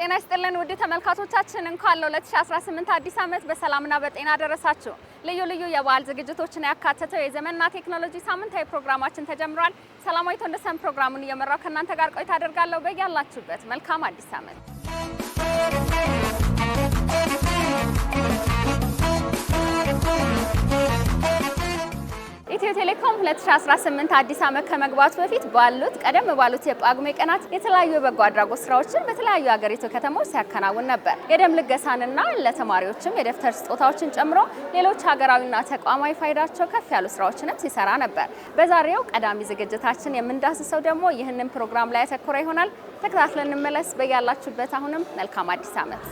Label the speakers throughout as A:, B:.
A: ጤና ይስጥልን ውድ ተመልካቾቻችን እንኳን ለ2018 አዲስ ዓመት በሰላምና በጤና ደረሳችሁ። ልዩ ልዩ የበዓል ዝግጅቶችን ያካተተው የዘመንና ቴክኖሎጂ ሳምንታዊ ፕሮግራማችን ተጀምሯል። ሰላማዊት ወንደሰን ፕሮግራሙን እየመራው ከእናንተ ጋር ቆይታ አደርጋለሁ። በያላችሁበት መልካም አዲስ ዓመት። ኢትዮ ቴሌኮም 2018 አዲስ ዓመት ከመግባቱ በፊት ቀደም ባሉት የጳጉሜ ቀናት የተለያዩ የበጎ አድራጎት ስራዎችን በተለያዩ ሀገሪቱ ከተሞች ሲያከናውን ነበር። የደም ልገሳንና ለተማሪዎችም የደብተር ስጦታዎችን ጨምሮ ሌሎች ሀገራዊና ተቋማዊ ፋይዳቸው ከፍ ያሉ ስራዎችንም ሲሰራ ነበር። በዛሬው ቀዳሚ ዝግጅታችን የምንዳስሰው ደግሞ ይህንን ፕሮግራም ላይ ያተኮረ ይሆናል። ተከታትለን እንመለስ። በያላችሁበት አሁንም መልካም አዲስ ዓመት።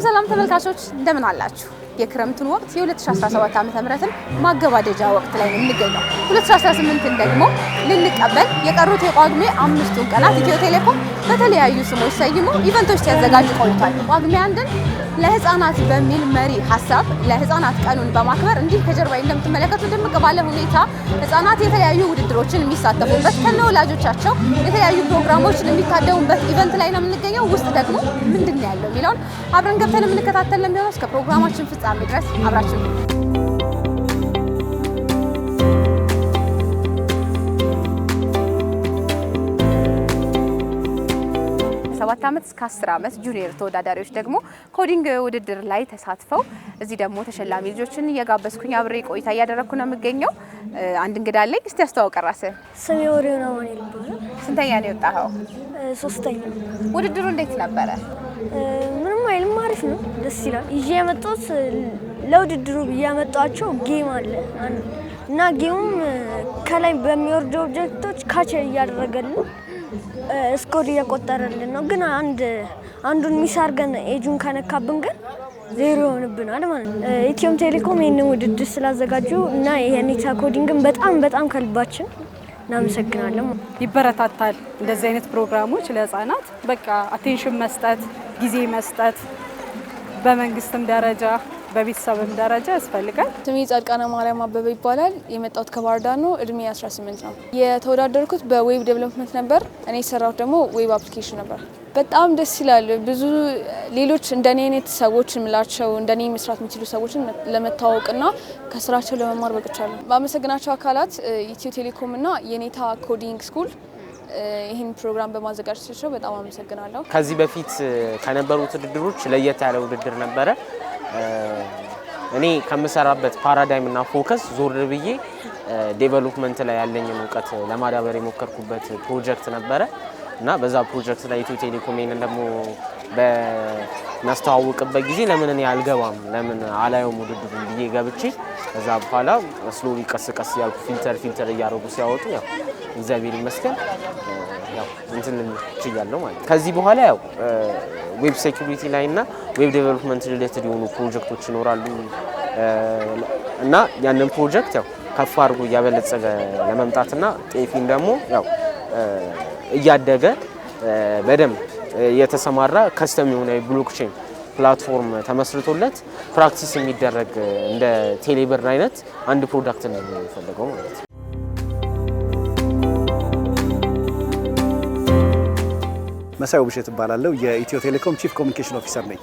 A: ሰላም ተመልካቾች እንደምን አላችሁ? የክረምቱን ወቅት የ2017 ዓ.ም ማገባደጃ ወቅት ላይ እንገኛለን። 2018ን ደግሞ ልንቀበል የቀሩት የጳጉሜ 5ቱን ቀናት ኢትዮ ቴሌኮም በተለያዩ ስሞች ሰይሞ ኢቨንቶች ሲያዘጋጅ ቆይቷል። ጳጉሜ 1ን ለህፃናት በሚል መሪ ሀሳብ ለህፃናት ቀኑን በማክበር እንዲህ ከጀርባዬ እንደምትመለከቱት ድምቅ ባለ ሁኔታ ህፃናት የተለያዩ ውድድሮችን የሚሳተፉበት ከነወላጆቻቸው የተለያዩ ፕሮግራሞችን የሚታደሙበት ኢቨንት ላይ ነው የምንገኘው። ውስጥ ደግሞ ምንድን ነው ያለው የሚለውን አብረን ገብተን የምንከታተል ለሚሆነው እስከ ፕሮግራማችን ፍጻሜ ድረስ አብራችሁ 7 ዓመት እስከ 10 ዓመት ጁኒየር ተወዳዳሪዎች ደግሞ ኮዲንግ ውድድር ላይ ተሳትፈው እዚህ ደግሞ ተሸላሚ ልጆችን እየጋበዝኩኝ አብሬ ቆይታ እያደረኩ ነው የምገኘው። አንድ እንግዳ አለኝ። እስቲ አስተዋውቅ ራስህ።
B: ስሜ ወሬው ነው ማለት ነው።
A: ስንተኛ ነው የወጣኸው?
B: ሶስተኛ።
A: ውድድሩ እንዴት ነበረ?
B: ምንም አይልም፣ አሪፍ ነው፣ ደስ ይላል። ይዤ የመጣሁት ለውድድሩ ያመጣቸው ጌም አለ እና ጌሙም ከላይ በሚወርዱ ኦብጀክቶች ካች እያደረገልን ስኮር እየቆጠረልን ነው። ግን አንዱን ሚስ አድርገን ኤጁን ከነካብን ግን ዜሮ ይሆንብናል ማለት ነው። ኢትዮ ቴሌኮም ይህንን ውድድር ስላዘጋጁ እና የኔታ ኮዲንግን በጣም ከልባችን እናመሰግናለን።
C: ይበረታታል እንደዚህ አይነት ፕሮግራሞች ለህፃናት በቃ አቴንሽን መስጠት፣ ጊዜ መስጠት በመንግስትም ደረጃ በቤተሰብም ደረጃ ያስፈልጋል።
D: ስሜ ጻድቃነ ማርያም አበበ ይባላል። የመጣሁት ከባህር ዳር ነው። እድሜ 18 ነው። የተወዳደርኩት በዌብ ዴቨሎፕመንት ነበር። እኔ የሰራሁት ደግሞ ዌብ አፕሊኬሽን ነበር። በጣም ደስ ይላል። ብዙ ሌሎች እንደኔ አይነት ሰዎች ምላቸው እንደኔ መስራት የሚችሉ ሰዎችን ለመታወቅና ከስራቸው ለመማር በቅቻለሁ። ባመሰግናቸው አካላት ኢትዮ ቴሌኮም እና የኔታ ኮዲንግ ስኩል ይህን ፕሮግራም በማዘጋጀታቸው በጣም አመሰግናለሁ።
E: ከዚህ በፊት ከነበሩት ውድድሮች ለየት ያለ ውድድር ነበረ። እኔ ከምሰራበት ፓራዳይም እና ፎከስ ዞር ብዬ ዴቨሎፕመንት ላይ ያለኝን እውቀት ለማዳበር የሞከርኩበት ፕሮጀክት ነበረ እና በዛ ፕሮጀክት ላይ ኢትዮ ቴሌኮም ይሄንን ደግሞ በሚያስተዋውቅበት ጊዜ ለምን እኔ አልገባም ለምን አላየውም ውድድሩን ብዬ ገብቼ ከዛ በኋላ ስሎሊ ቀስ ያልኩ ፊልተር እያደረጉ ሲያወጡ ያው እግዚአብሔር ይመስገን ያው እንትን ችያለሁ ማለት ነው። ከዚህ በኋላ ያው ዌብ ሴኩሪቲ ላይ እና ዌብ ዴቨሎፕመንት ሪሌትድ የሆኑ ፕሮጀክቶች ይኖራሉ እና ያንን ፕሮጀክት ያው ከፍ አድርጎ እያበለጸገ ለመምጣትና ጤፊን ደግሞ ያው እያደገ በደንብ የተሰማራ ከስተም የሆነ ብሎክቼን ፕላትፎርም ተመስርቶለት ፕራክቲስ የሚደረግ እንደ ቴሌብር አይነት አንድ ፕሮዳክት ነው የሚፈልገው ማለት ነው።
F: መሳዩ ብሸት እባላለሁ። የኢትዮ ቴሌኮም ቺፍ ኮሚኒኬሽን ኦፊሰር ነኝ።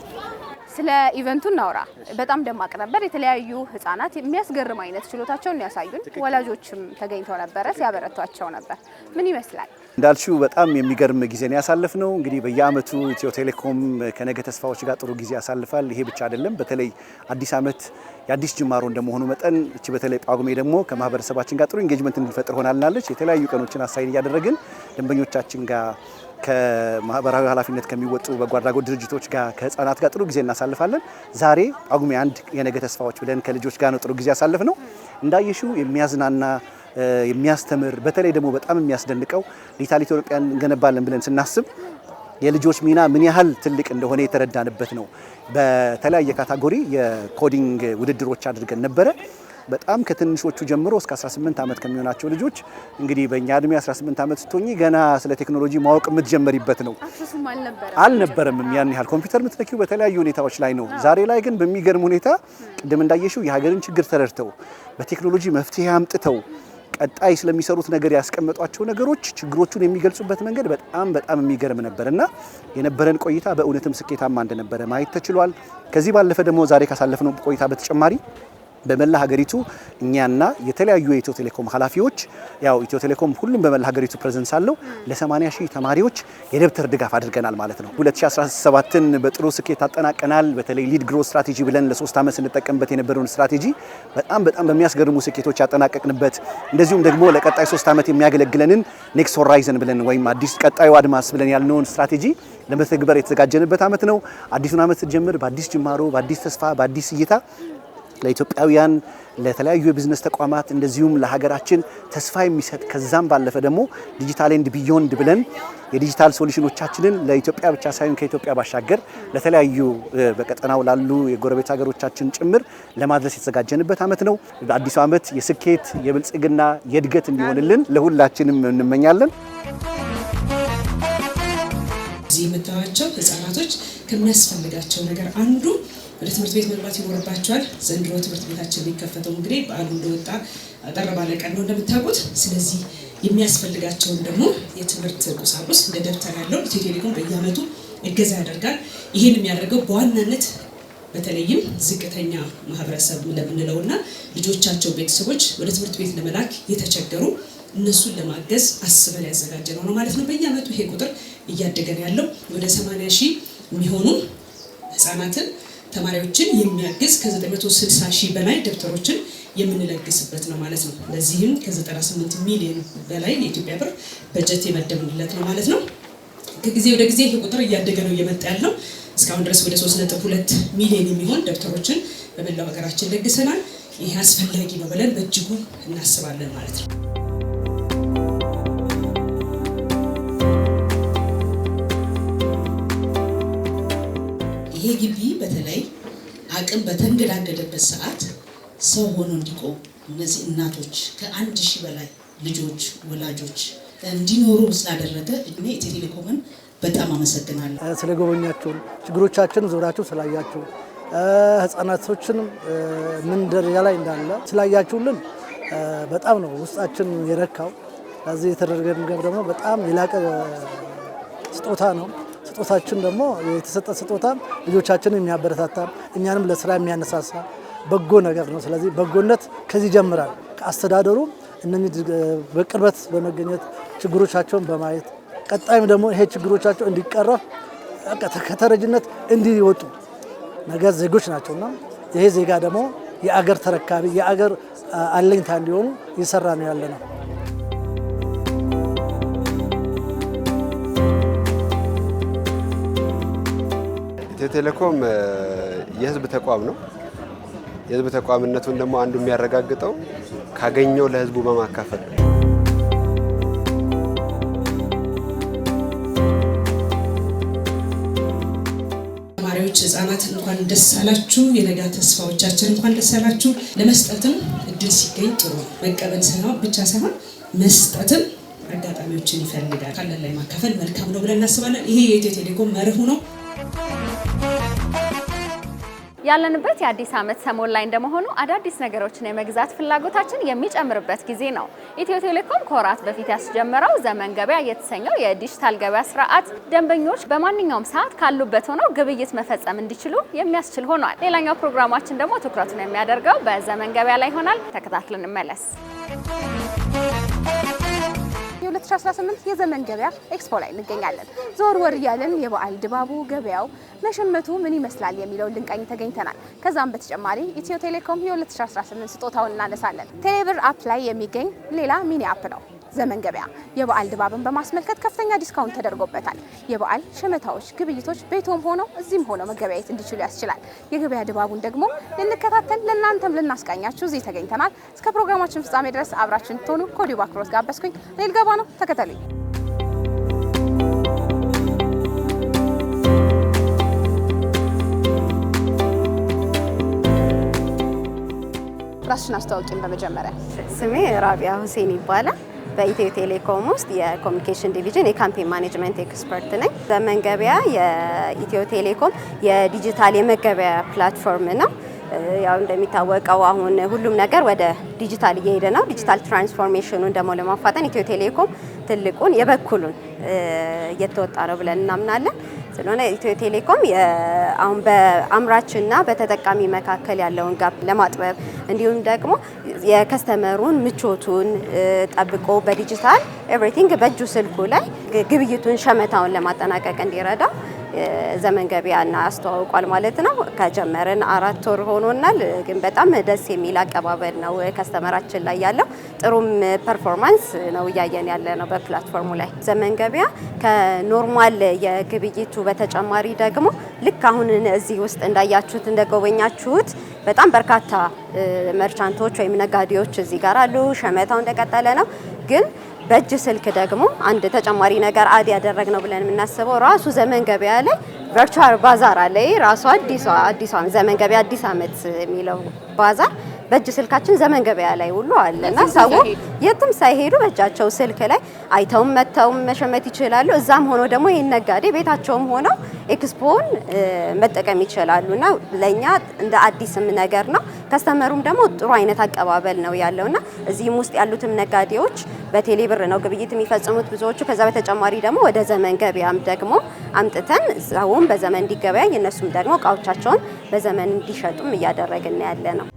A: ስለ ኢቨንቱ እናውራ። በጣም ደማቅ ነበር። የተለያዩ ህፃናት የሚያስገርም አይነት ችሎታቸውን ያሳዩን፣ ወላጆችም ተገኝተው ነበረ፣ ሲያበረቷቸው ነበር። ምን ይመስላል?
F: እንዳልሽው በጣም የሚገርም ጊዜ ነው ያሳለፍነው። እንግዲህ በየአመቱ ኢትዮ ቴሌኮም ከነገ ተስፋዎች ጋር ጥሩ ጊዜ ያሳልፋል። ይሄ ብቻ አይደለም። በተለይ አዲስ አመት የአዲስ ጅማሮ እንደመሆኑ መጠን እቺ በተለይ ጳጉሜ ደግሞ ከማህበረሰባችን ጋር ጥሩ ኢንጌጅመንት እንዲፈጥር ሆናልናለች። የተለያዩ ቀኖችን አሳይን እያደረግን ደንበኞቻችን ጋር ከማህበራዊ ኃላፊነት ከሚወጡ በጎ አድራጎት ድርጅቶች ጋር ከህፃናት ጋር ጥሩ ጊዜ እናሳልፋለን። ዛሬ ጳጉሜ 1 የነገ ተስፋዎች ብለን ከልጆች ጋር ነው ጥሩ ጊዜ ያሳልፍነው። እንዳየሽው የሚያዝናና የሚያስተምር በተለይ ደግሞ በጣም የሚያስደንቀው ዲጂታል ኢትዮጵያን እንገነባለን ብለን ስናስብ የልጆች ሚና ምን ያህል ትልቅ እንደሆነ የተረዳንበት ነው። በተለያየ ካታጎሪ የኮዲንግ ውድድሮች አድርገን ነበረ። በጣም ከትንሾቹ ጀምሮ እስከ 18 ዓመት ከሚሆናቸው ልጆች እንግዲህ በእኛ እድሜ 18 ዓመት ስትሆኚ ገና ስለ ቴክኖሎጂ ማወቅ የምትጀምሪበት ነው። አልነበረም ያን ያህል ኮምፒውተር የምትነኪው በተለያዩ ሁኔታዎች ላይ ነው። ዛሬ ላይ ግን በሚገርም ሁኔታ ቅድም እንዳየሽው የሀገርን ችግር ተረድተው በቴክኖሎጂ መፍትሄ አምጥተው ቀጣይ ስለሚሰሩት ነገር ያስቀመጧቸው ነገሮች ችግሮቹን የሚገልጹበት መንገድ በጣም የሚገርም ነበርና የነበረን ቆይታ በእውነትም ስኬታማ እንደነበረ ማየት ተችሏል። ከዚህ ባለፈ ደግሞ ዛሬ ካሳለፍነው ቆይታ በተጨማሪ በመላ ሀገሪቱ እኛና የተለያዩ የኢትዮ ቴሌኮም ኃላፊዎች ያው ኢትዮ ቴሌኮም ሁሉም በመላ ሀገሪቱ ፕሬዘንስ አለው ለ80,000 ተማሪዎች የደብተር ድጋፍ አድርገናል ማለት ነው። 2017ን በጥሩ ስኬት አጠናቀናል። በተለይ ሊድ ግሮ ስትራቴጂ ብለን ለ3 ዓመት ስንጠቀምበት የነበረውን ስትራቴጂ በጣም በሚያስገርሙ ስኬቶች ያጠናቀቅንበት እንደዚሁም ደግሞ ለቀጣይ 3 ዓመት የሚያገለግለንን ኔክስት ሆራይዘን ብለን ወይም አዲስ ቀጣዩ አድማስ ብለን ያልነውን ስትራቴጂ ለመተግበር የተዘጋጀንበት ዓመት ነው። አዲሱን ዓመት ስትጀምር በአዲስ ጅማሮ፣ በአዲስ ተስፋ፣ በአዲስ እይታ ለኢትዮጵያውያን ለተለያዩ የቢዝነስ ተቋማት እንደዚሁም ለሀገራችን ተስፋ የሚሰጥ ከዛም ባለፈ ደግሞ ዲጂታል ኤንድ ቢዮንድ ብለን የዲጂታል ሶሉሽኖቻችንን ለኢትዮጵያ ብቻ ሳይሆን ከኢትዮጵያ ባሻገር ለተለያዩ በቀጠናው ላሉ የጎረቤት ሀገሮቻችን ጭምር ለማድረስ የተዘጋጀንበት ዓመት ነው። አዲሱ ዓመት የስኬት የብልጽግና የእድገት እንዲሆንልን ለሁላችንም እንመኛለን።
G: እዚህ የምታዩቸው ህጻናቶች ከሚያስፈልጋቸው ነገር አንዱ ወደ ትምህርት ቤት መግባት ይኖርባቸዋል። ዘንድሮ ትምህርት ቤታችን የሚከፈተው እንግዲህ በዓሉ እንደወጣ አጠር ባለ ቀን ነው እንደምታውቁት። ስለዚህ የሚያስፈልጋቸውን ደግሞ የትምህርት ቁሳቁስ እንደ ደብተር ያለው ኢትዮ ቴሌኮም በየዓመቱ እገዛ ያደርጋል። ይህን የሚያደርገው በዋናነት በተለይም ዝቅተኛ ማህበረሰብ ለምንለውና ልጆቻቸው ቤተሰቦች ወደ ትምህርት ቤት ለመላክ የተቸገሩ እነሱን ለማገዝ አስበን ያዘጋጀነው ነው ማለት ነው። በየዓመቱ ይሄ ቁጥር እያደገ ነው ያለው። ወደ 80,000 የሚሆኑ ህጻናትን ተማሪዎችን የሚያግዝ ከ960,000 በላይ ደብተሮችን የምንለግስበት ነው ማለት ነው። ለዚህም ከ98 ሚሊዮን በላይ የኢትዮጵያ ብር በጀት የመደብንለት ነው ማለት ነው። ከጊዜ ወደ ጊዜ ይህ ቁጥር እያደገ ነው እየመጣ ያለው። እስካሁን ድረስ ወደ 3.2 ሚሊዮን የሚሆን ደብተሮችን በመላው ሀገራችን ለግሰናል። ይህ አስፈላጊ ነው ብለን በእጅጉ እናስባለን ማለት ነው። ይሄ ግቢ በተለይ አቅም በተንገዳገደበት ሰዓት ሰው ሆኖ እንዲቆም እነዚህ እናቶች ከ1,000 በላይ ልጆች ወላጆች እንዲኖሩ ስላደረገ እኔ ኢትዮ ቴሌኮምን በጣም አመሰግናለሁ።
H: ስለጎበኛችሁን፣ ችግሮቻችን ዙሪያችሁ ስላያችሁ፣ ህፃናቶችንም ምን ደረጃ ላይ እንዳለ ስላያችሁልን በጣም ነው ውስጣችን የረካው። ለዚህ የተደረገ ነገር ደግሞ በጣም የላቀ ስጦታ ነው። ስጦታችን ደግሞ የተሰጠ ስጦታ ልጆቻችንን የሚያበረታታ እኛንም ለስራ የሚያነሳሳ በጎ ነገር ነው። ስለዚህ በጎነት ከዚህ ይጀምራል። ከአስተዳደሩ እነዚህ በቅርበት በመገኘት ችግሮቻቸውን በማየት ቀጣይም ደግሞ ይሄ ችግሮቻቸው እንዲቀረፍ ከተረጅነት እንዲወጡ ነገር ዜጎች ናቸውና ይሄ ዜጋ ደግሞ የአገር ተረካቢ የአገር አለኝታ እንዲሆኑ እየሰራ ነው ያለ ነው።
I: ኢትዮ ቴሌኮም የህዝብ ተቋም ነው። የህዝብ ተቋምነቱን ደግሞ አንዱ የሚያረጋግጠው ካገኘው ለህዝቡ በማካፈል ነው።
G: ተማሪዎች፣ ህጻናት እንኳን ደስ አላችሁ። የነገ ተስፋዎቻችን እንኳን ደስ አላችሁ። ለመስጠትም እድል ሲገኝ ጥሩ መቀበል ብቻ ሳይሆን መስጠትም አጋጣሚዎችን ይፈልጋል። ካለን ላይ ማካፈል መልካም ነው ብለን እናስባለን። ይሄ የኢትዮ ቴሌኮም መርሁ ነው።
A: ያለንበት የአዲስ ዓመት ሰሞን ላይ እንደመሆኑ አዳዲስ ነገሮችን የመግዛት ፍላጎታችን የሚጨምርበት ጊዜ ነው። ኢትዮ ቴሌኮም ከወራት በፊት ያስጀመረው ዘመን ገበያ የተሰኘው የዲጂታል ገበያ ስርዓት ደንበኞች በማንኛውም ሰዓት ካሉበት ሆነው ግብይት መፈጸም እንዲችሉ የሚያስችል ሆኗል። ሌላኛው ፕሮግራማችን ደግሞ ትኩረቱን የሚያደርገው በዘመን ገበያ ላይ ይሆናል። ተከታትለን እንመለስ። የ2018 የዘመን ገበያ ኤክስፖ ላይ እንገኛለን። ዞር ወር እያለን የበዓል ድባቡ፣ ገበያው፣ መሸመቱ ምን ይመስላል የሚለውን ልንቃኝ ተገኝተናል። ከዛም በተጨማሪ ኢትዮ ቴሌኮም የ2018 ስጦታውን እናነሳለን። ቴሌብር አፕ ላይ የሚገኝ ሌላ ሚኒ አፕ ነው ዘመን ገበያ። የበዓል ድባብን በማስመልከት ከፍተኛ ዲስካውንት ተደርጎበታል። የበዓል ሸመታዎች፣ ግብይቶች ቤቶም ሆነው እዚህም ሆነው መገበያየት እንዲችሉ ያስችላል። የገበያ ድባቡን ደግሞ ልንከታተል ለእናንተም ልናስቃኛችሁ እዚህ ተገኝተናል። እስከ ፕሮግራማችን ፍጻሜ ድረስ አብራችን ትሆኑ ከወዲሁ በአክብሮት ጋበዝኩኝ። ሌል ገባ ነው፣ ተከተሉኝ። ራስሽን አስተዋውቂን በመጀመሪያ።
J: ስሜ ራቢያ ሁሴን ይባላል። በኢትዮ ቴሌኮም ውስጥ የኮሚኒኬሽን ዲቪዥን የካምፔን ማኔጅመንት ኤክስፐርት ነኝ። ዘመን ገበያ የኢትዮ ቴሌኮም የዲጂታል የመገበያ ፕላትፎርም ነው። ያው እንደሚታወቀው አሁን ሁሉም ነገር ወደ ዲጂታል እየሄደ ነው። ዲጂታል ትራንስፎርሜሽኑን ደግሞ ለማፋጠን ኢትዮ ቴሌኮም ትልቁን የበኩሉን እየተወጣ ነው ብለን እናምናለን። ስለሆነ ኢትዮ ቴሌኮም አሁን በአምራችና በተጠቃሚ መካከል ያለውን ጋፕ ለማጥበብ እንዲሁም ደግሞ የከስተመሩን ምቾቱን ጠብቆ በዲጂታል ኤቭሪቲንግ በእጁ ስልኩ ላይ ግብይቱን ሸመታውን ለማጠናቀቅ እንዲረዳ ዘመን ገበያና አስተዋውቋል ማለት ነው። ከጀመረን 4 ወር ሆኖናል፣ ግን በጣም ደስ የሚል አቀባበል ነው ከስተመራችን ላይ ያለው። ጥሩም ፐርፎርማንስ ነው እያየን ያለ ነው በፕላትፎርሙ ላይ። ዘመን ገበያ ከኖርማል የግብይቱ በተጨማሪ ደግሞ ልክ አሁን እዚህ ውስጥ እንዳያችሁት እንደጎበኛችሁት በጣም በርካታ መርቻንቶች ወይም ነጋዴዎች እዚህ ጋር አሉ። ሸመታው እንደቀጠለ ነው። ግን በእጅ ስልክ ደግሞ አንድ ተጨማሪ ነገር አድ ያደረግነው ብለን የምናስበው ራሱ ዘመን ገበያ ላይ ቨርቹዋል ባዛር አለ። ራሱ አዲሷ ዘመን ገበያ አዲስ ዓመት የሚለው ባዛር በእጅ ስልካችን ዘመን ገበያ ላይ ሁሉ አለና ሰው የትም ሳይሄዱ በእጃቸው ስልክ ላይ አይተውም መተውም መሸመት ይችላሉ። እዛም ሆኖ ደግሞ ይሄን ነጋዴ ቤታቸውም ሆነው ኤክስፖን መጠቀም ይችላሉና ለኛ እንደ አዲስም ነገር ነው። ከስተመሩም ደግሞ ጥሩ አይነት አቀባበል ነው ያለውና እዚህም ውስጥ ያሉትም ነጋዴዎች በቴሌ ብር ነው ግብይት የሚፈጽሙት ብዙዎቹ። ከዛ በተጨማሪ ደግሞ ወደ ዘመን ገበያም ደግሞ አምጥተን ሰውም በዘመን እንዲገበያይ እነሱም ደግሞ እቃዎቻቸውን በዘመን እንዲሸጡም እያደረግን ያለ ነው።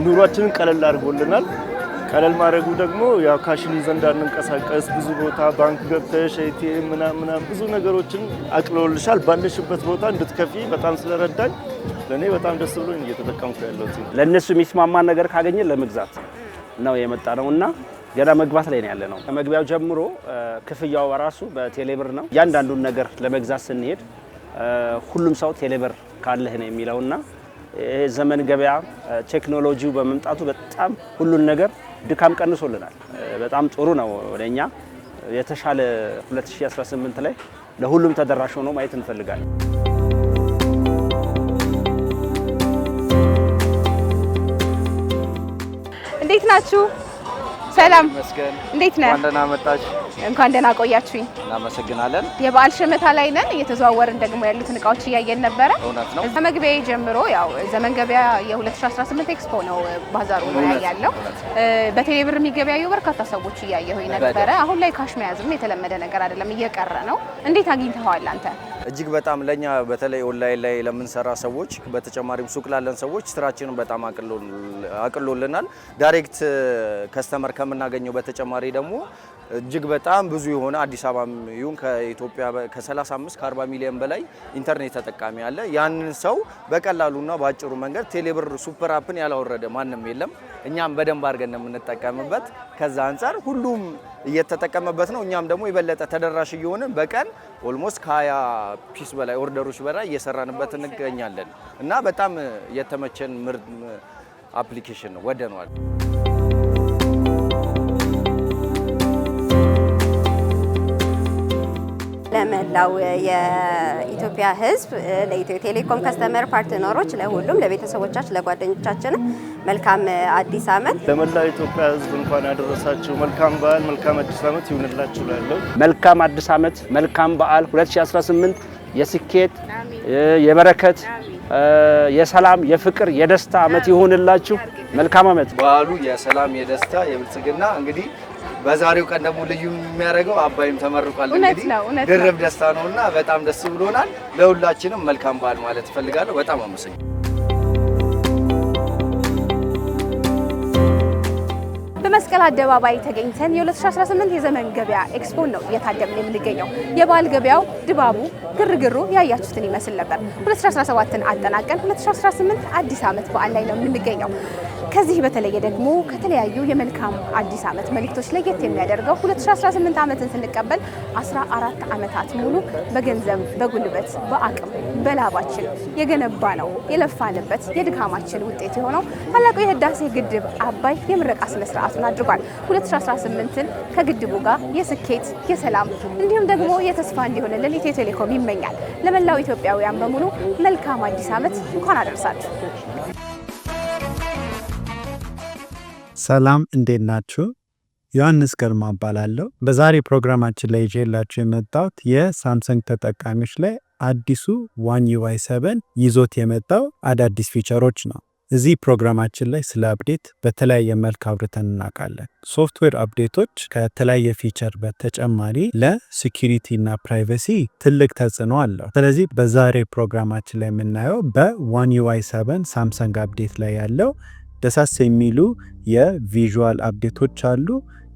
K: ኑሯችንን ቀለል አድርጎልናል። ቀለል ማድረጉ ደግሞ ያው ካሽን ይዘን እንዳንንቀሳቀስ ብዙ ቦታ ባንክ ገብተሽ ኤቲኤም ምናምን ብዙ ነገሮችን አቅልሎልሻል። ባለሽበት ቦታ እንድትከፊ በጣም ስለረዳኝ ለኔ በጣም ደስ ብሎኝ እየተጠቀምኩ ያለሁት።
L: ለነሱ የሚስማማን ነገር ካገኘን ለመግዛት ነው የመጣ ነውና ገና መግባት ላይ ነው ያለ ነው። ከመግቢያው ጀምሮ ክፍያው በራሱ በቴሌብር ነው። እያንዳንዱን ነገር ለመግዛት ስንሄድ ሁሉም ሰው ቴሌብር ካለህ ነው የሚለውና ዘመን ገበያ ቴክኖሎጂው በመምጣቱ በጣም ሁሉን ነገር ድካም ቀንሶልናል። በጣም ጥሩ ነው። ወደኛ የተሻለ 2018 ላይ ለሁሉም ተደራሽ ሆኖ ማየት እንፈልጋለን።
A: እንዴት ናችሁ? ሰላም
M: መስገን።
A: እንዴት ነህ?
M: እንኳን ደህና መጣሽ።
A: እንኳን ደህና ቆያችሁኝ።
M: እናመሰግናለን።
A: የበዓል ሸመታ ላይ ነን። እየተዘዋወርን ደግሞ ያሉትን እቃዎች እያየን ነበረ።
M: እውነት ነው።
A: ከመግቢያ ጀምሮ ያው ዘመን ገበያ የ2018 ኤክስፖ ነው ባዛሩ ላይ ያለው። በቴሌብር የሚገበያዩ በርካታ ሰዎች እያየሁኝ ነበረ። አሁን ላይ ካሽ መያዝም የተለመደ ነገር አይደለም፣ እየቀረ ነው። እንዴት አግኝተዋል አንተ?
M: እጅግ በጣም ለኛ በተለይ ኦንላይን ላይ ለምንሰራ ሰዎች በተጨማሪም ሱቅ ላለን ሰዎች ስራችንን በጣም አቅሎልናል። ዳይሬክት ከስተመር ከምናገኘው በተጨማሪ ደግሞ እጅግ በጣም ብዙ የሆነ አዲስ አበባ ይሁን ከኢትዮጵያ ከ35 ከ40 ሚሊዮን በላይ ኢንተርኔት ተጠቃሚ አለ። ያንን ሰው በቀላሉና በአጭሩ መንገድ ቴሌብር ሱፐር አፕን ያላወረደ ማንም የለም። እኛም በደንብ አድርገን የምንጠቀምበት ከዛ አንፃር ሁሉም እየተጠቀመበት ነው። እኛም ደግሞ የበለጠ ተደራሽ እየሆንን በቀን ኦልሞስት ከ20 ፒስ በላይ ኦርደሮች በላይ እየሰራንበት እንገኛለን እና በጣም የተመቸን ምርጥ አፕሊኬሽን ነው፣ ወደነዋል።
J: ለመላው የኢትዮጵያ ሕዝብ ለኢትዮ ቴሌኮም ከስተመር ፓርትነሮች፣ ለሁሉም ለቤተሰቦቻችን፣ ለጓደኞቻችን መልካም አዲስ ዓመት።
K: ለመላው ኢትዮጵያ ሕዝብ እንኳን ያደረሳችሁ። መልካም በዓል፣ መልካም አዲስ ዓመት ይሁንላችሁ እላለሁ።
L: መልካም አዲስ ዓመት፣ መልካም በዓል 2018 የስኬት የበረከት የሰላም የፍቅር የደስታ ዓመት ይሁንላችሁ። መልካም ዓመት።
M: በዓሉ የሰላም የደስታ የብልጽግና እንግዲህ በዛሬው ቀን ደግሞ ልዩ የሚያደርገው አባይም ተመርቋል። እንግዲህ ድርብ ደስታ ነውና በጣም ደስ ብሎናል። ለሁላችንም መልካም በዓል ማለት እፈልጋለሁ። በጣም አመሰግናለሁ።
A: በመስቀል አደባባይ ተገኝተን የ2018 የዘመን ገበያ ኤክስፖ ነው እየታደምን የምንገኘው። የበዓል ገበያው ድባቡ፣ ግርግሩ ያያችሁትን ይመስል ነበር። 2017ን አጠናቀን 2018 አዲስ ዓመት በዓል ላይ ነው የምንገኘው። ከዚህ በተለየ ደግሞ ከተለያዩ የመልካም አዲስ ዓመት መልእክቶች ለየት የሚያደርገው 2018 ዓመትን ስንቀበል 14 ዓመታት ሙሉ በገንዘብ በጉልበት በአቅም በላባችን የገነባ ነው የለፋንበት የድካማችን ውጤት የሆነው ታላቁ የህዳሴ ግድብ አባይ የምረቃ ስነ ስርዓቱን አድርጓል። 2018ን ከግድቡ ጋር የስኬት የሰላም እንዲሁም ደግሞ የተስፋ እንዲሆንልን ኢትዮ ቴሌኮም ይመኛል። ለመላው ኢትዮጵያውያን በሙሉ መልካም አዲስ ዓመት እንኳን አደረሳችሁ።
N: ሰላም እንዴት ናችሁ? ዮሐንስ ግርማ እባላለሁ። በዛሬ ፕሮግራማችን ላይ ይዤላችሁ የመጣሁት የሳምሰንግ ተጠቃሚዎች ላይ አዲሱ One UI 7 ይዞት የመጣው አዳዲስ ፊቸሮች ነው። እዚህ ፕሮግራማችን ላይ ስለ አፕዴት በተለያየ መልክ አውርተን እናውቃለን። ሶፍትዌር አፕዴቶች ከተለያየ ፊቸር በተጨማሪ ለሴኩሪቲ እና ፕራይቬሲ ትልቅ ተጽዕኖ አለው። ስለዚህ በዛሬ ፕሮግራማችን ላይ የምናየው በOne UI 7 ሳምሰንግ አፕዴት ላይ ያለው ደሳስ የሚሉ የቪዥዋል አፕዴቶች አሉ፣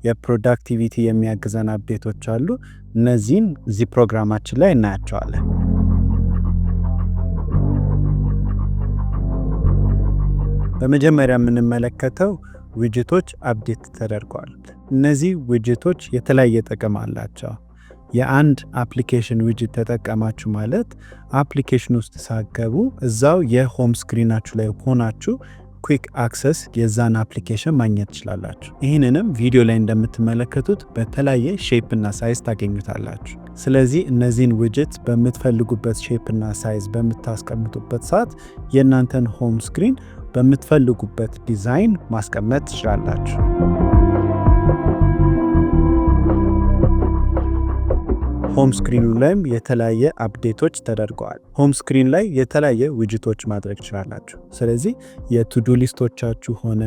N: የፕሮዳክቲቪቲ የሚያግዘን አፕዴቶች አሉ። እነዚህን እዚህ ፕሮግራማችን ላይ እናያቸዋለን። በመጀመሪያ የምንመለከተው ዊጅቶች አፕዴት ተደርገዋል። እነዚህ ዊጅቶች የተለያየ ጥቅም አላቸው። የአንድ አፕሊኬሽን ዊጅት ተጠቀማችሁ ማለት አፕሊኬሽን ውስጥ ሳገቡ እዛው የሆም ስክሪናችሁ ላይ ሆናችሁ ኩዊክ አክሰስ የዛን አፕሊኬሽን ማግኘት ትችላላችሁ። ይህንንም ቪዲዮ ላይ እንደምትመለከቱት በተለያየ ሼፕ እና ሳይዝ ታገኙታላችሁ። ስለዚህ እነዚህን ዊጅት በምትፈልጉበት ሼፕ እና ሳይዝ በምታስቀምጡበት ሰዓት የእናንተን ሆም ስክሪን በምትፈልጉበት ዲዛይን ማስቀመጥ ትችላላችሁ። ሆም ስክሪኑ ላይም የተለያየ አፕዴቶች ተደርገዋል። ሆም ስክሪን ላይ የተለያየ ዊጅቶች ማድረግ ትችላላችሁ። ስለዚህ የቱዱ ሊስቶቻችሁ ሆነ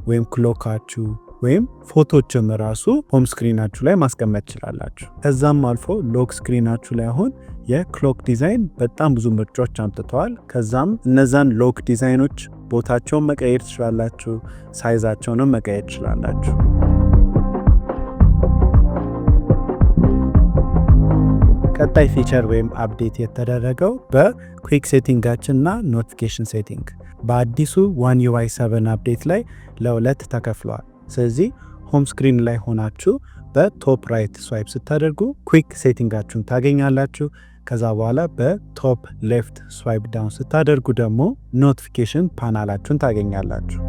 N: ወይም ክሎካችሁ ወይም ፎቶችም ራሱ ሆም ስክሪናችሁ ላይ ማስቀመጥ ትችላላችሁ። ከዛም አልፎ ሎክ ስክሪናችሁ ላይ አሁን የክሎክ ዲዛይን በጣም ብዙ ምርጫዎች አምጥተዋል። ከዛም እነዛን ሎክ ዲዛይኖች ቦታቸውን መቀየር ትችላላችሁ፣ ሳይዛቸውንም መቀየር ትችላላችሁ። ቀጣይ ፊቸር ወይም አፕዴት የተደረገው በኩዊክ ሴቲንጋችን እና ኖቲፊኬሽን ሴቲንግ በአዲሱ One UI 7 አፕዴት ላይ ለሁለት ተከፍለዋል። ስለዚህ ሆም ስክሪን ላይ ሆናችሁ በቶፕ ራይት ስዋይፕ ስታደርጉ ኩዊክ ሴቲንጋችሁን ታገኛላችሁ። ከዛ በኋላ በቶፕ ሌፍት ስዋይፕ ዳውን ስታደርጉ ደግሞ ኖቲፊኬሽን ፓናላችሁን ታገኛላችሁ።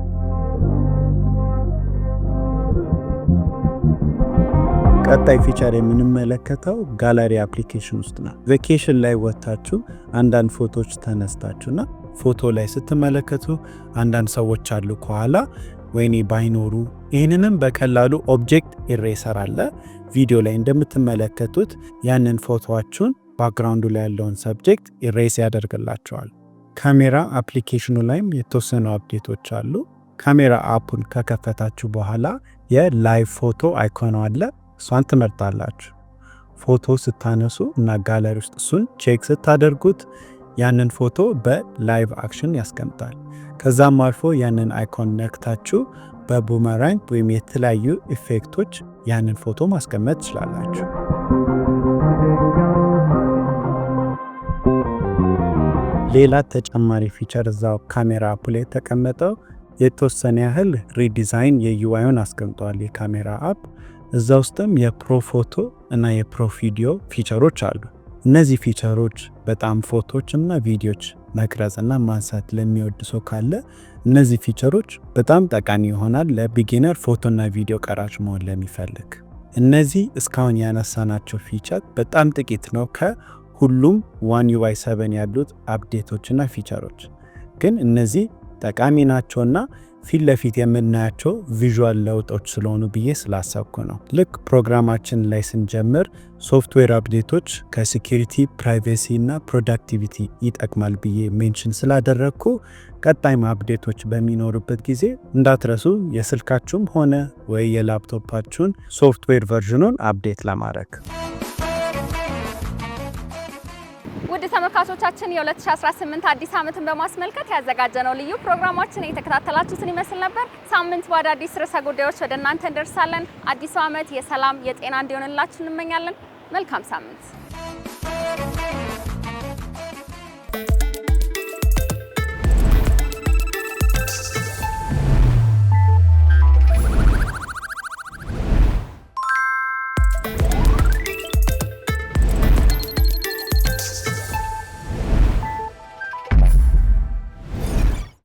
N: ቀጣይ ፊቸር የምንመለከተው ጋለሪ አፕሊኬሽን ውስጥ ነው። ቬኬሽን ላይ ወጥታችሁ አንዳንድ ፎቶዎች ተነስታችሁና ፎቶ ላይ ስትመለከቱ አንዳንድ ሰዎች አሉ ከኋላ ወይኔ ባይኖሩ፣ ይህንንም በቀላሉ ኦብጀክት ኢሬሰር አለ። ቪዲዮ ላይ እንደምትመለከቱት ያንን ፎቶዋችሁን ባክግራውንዱ ላይ ያለውን ሰብጀክት ኢሬስ ያደርግላቸዋል። ካሜራ አፕሊኬሽኑ ላይም የተወሰኑ አፕዴቶች አሉ። ካሜራ አፑን ከከፈታችሁ በኋላ የላይቭ ፎቶ አይኮን አለ። እሷን ትመርጣላችሁ። ፎቶ ስታነሱ እና ጋለሪ ውስጥ እሱን ቼክ ስታደርጉት ያንን ፎቶ በላይቭ አክሽን ያስቀምጣል። ከዛም አልፎ ያንን አይኮን ነክታችሁ በቡመራንግ ወይም የተለያዩ ኢፌክቶች ያንን ፎቶ ማስቀመጥ ትችላላችሁ። ሌላ ተጨማሪ ፊቸር እዛው ካሜራ አፕ ላይ የተቀመጠው የተወሰነ ያህል ሪዲዛይን የዩአይን አስቀምጧል የካሜራ አፕ። እዛ ውስጥም የፕሮ ፎቶ እና የፕሮ ቪዲዮ ፊቸሮች አሉ። እነዚህ ፊቸሮች በጣም ፎቶዎችና ቪዲዮዎች መቅረጽና ማንሳት ለሚወድ ሰው ካለ እነዚህ ፊቸሮች በጣም ጠቃሚ ይሆናል። ለቢጊነር ፎቶና ቪዲዮ ቀራጭ መሆን ለሚፈልግ እነዚህ እስካሁን ያነሳናቸው ፊቸር በጣም ጥቂት ነው ከሁሉም One UI 7 ያሉት አፕዴቶችና ፊቸሮች። ግን እነዚህ ጠቃሚ ናቸውና ፊት ለፊት የምናያቸው ቪዥዋል ለውጦች ስለሆኑ ብዬ ስላሰብኩ ነው። ልክ ፕሮግራማችን ላይ ስንጀምር ሶፍትዌር አፕዴቶች ከሴኩሪቲ ፕራይቬሲ እና ፕሮዳክቲቪቲ ይጠቅማል ብዬ ሜንሽን ስላደረግኩ ቀጣይም አፕዴቶች በሚኖሩበት ጊዜ እንዳትረሱ የስልካችሁም ሆነ ወይ የላፕቶፓችሁን ሶፍትዌር ቨርዥኑን አፕዴት ለማድረግ።
A: ውድ ተመልካቾቻችን የ2018 አዲስ ዓመትን በማስመልከት ያዘጋጀነው ልዩ ፕሮግራማችን የተከታተላችሁትን ይመስል ነበር። ሳምንት በአዳዲስ ርዕሰ ጉዳዮች ወደ እናንተ እንደርሳለን። አዲሱ ዓመት የሰላም የጤና እንዲሆንላችሁ እንመኛለን። መልካም ሳምንት።